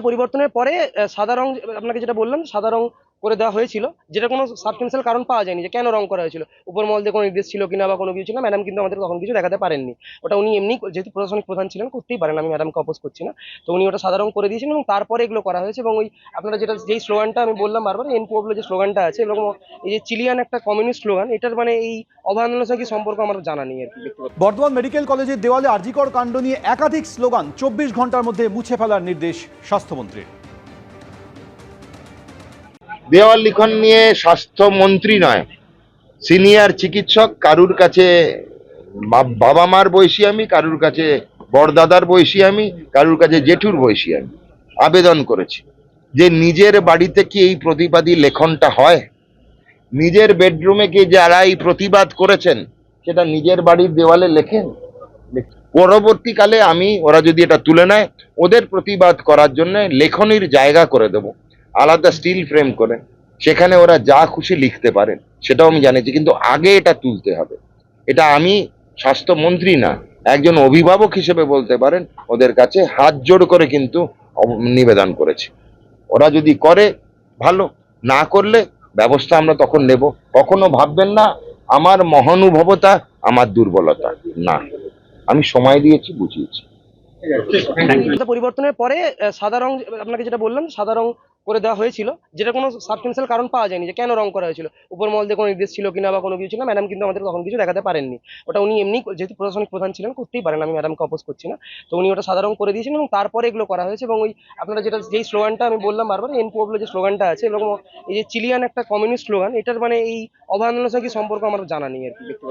পরিবর্তনের পরে সাদা রং আপনাকে যেটা বললাম সাদা রং করে দেওয়া হয়েছিল, যেটা কোনো সাবস্টেন্সিয়াল কারণ পাওয়া যায়নি যে কেন রং করা হয়েছিল, উপর মহল দিয়ে কোনো নির্দেশ ছিল কিনা বা কোনো কিছু ছিল। ম্যাডাম কিন্তু আমাদের তখন কিছু দেখাতে পারেননি। ওটা উনি এমনি যেহেতু প্রশাসনিক প্রধান ছিলেন করতেই পারেন, আমি ম্যাডামকে অপোজ করছি না। তো উনি ওটা সাদা রং করে দিয়েছিলেন এবং তারপরে এগুলো করা হয়েছে। এবং ওই আপনারা যেটা যেই স্লোগানটা আমি বললাম বারবার, এন পুবলো যে স্লোগানটা আছে এবং এই যে চিলিয়ান একটা কমিউনিস্ট স্লোগান, এটার মানে এই অভয়ারণ্যের সঙ্গে কি সম্পর্ক আমার জানা নেই আর কি। বর্ধমান মেডিকেল কলেজের দেওয়ালে আরজিকর কাণ্ড নিয়ে একাধিক স্লোগান 24 ঘন্টার মধ্যে মুছে ফেলার নির্দেশ স্বাস্থ্যমন্ত্রীর। দেওয়াল লিখন নিয়ে স্বাস্থ্যমন্ত্রী নয়, সিনিয়র চিকিৎসক, কারুর কাছে বাবা মার বয়সী আমি, কারুর কাছে বড়দাদার বয়সী আমি, কারুর কাছে জেঠুর বয়সী আমি আবেদন করেছি যে নিজের বাড়িতে কি এই প্রতিবাদী লেখনটা হয়? নিজের বেডরুমে কি যারা এই প্রতিবাদ করেছেন সেটা নিজের বাড়ির দেওয়ালে লেখেন? পরবর্তীকালে ওরা যদি এটা তুলে নেয়, ওদের প্রতিবাদ করার জন্য লেখনির জায়গা করে দেব, আলাদা স্টিল ফ্রেম করে, সেখানে ওরা যা খুশি লিখতে পারেন, সেটাও আমি জানিয়েছি। কিন্তু আগে এটা তুলতে হবে। এটা আমি স্বাস্থ্যমন্ত্রী না, একজন অভিভাবক হিসেবে বলতে পারেন, ওদের কাছে হাত জোড় করে কিন্তু নিবেদন করেছি। ওরা যদি করে ভালো, না করলে ব্যবস্থা আমরা তখন নেব। কখনো ভাববেন না আমার মহানুভবতা আমার দুর্বলতা, না, আমি সময় দিয়েছি, বুঝিয়েছি। পরিবর্তনের পরে সাদা রং আপনাকে যেটা বললাম সাদা রং করে দেওয়া হয়েছিল, যেটা কোনো সাবস্টেন্সিয়াল কারণ পাওয়া যায়নি যে কেন রং করা হয়েছিল, উপর মহল দিয়ে কোনো নির্দেশ ছিল কিনা বা কোনো কিছু ছিল। ম্যাডাম কিন্তু আমাদের তখন কিছু দেখাতে পারেননি। ওটা উনি এমনি যেহেতু প্রশাসনিক প্রধান ছিলেন করতেই পারেন, আমি ম্যাডামকে অপোজ করছি না। তো উনি ওটা সাদা রং করে দিয়েছেন এবং তারপরে এগুলো করা হয়েছে। এবং ওই আপনারা যেটা যেই স্লোগানটা আমি বললাম বারবার, এন পুবলো যে স্লোগানটা আছে এবং এই যে চিলিয়ান একটা কমিউনিস্ট স্লোগান, এটার মানে এই অভয়ারণ্যের সঙ্গে কি সম্পর্ক আমার জানা নেই আর কি।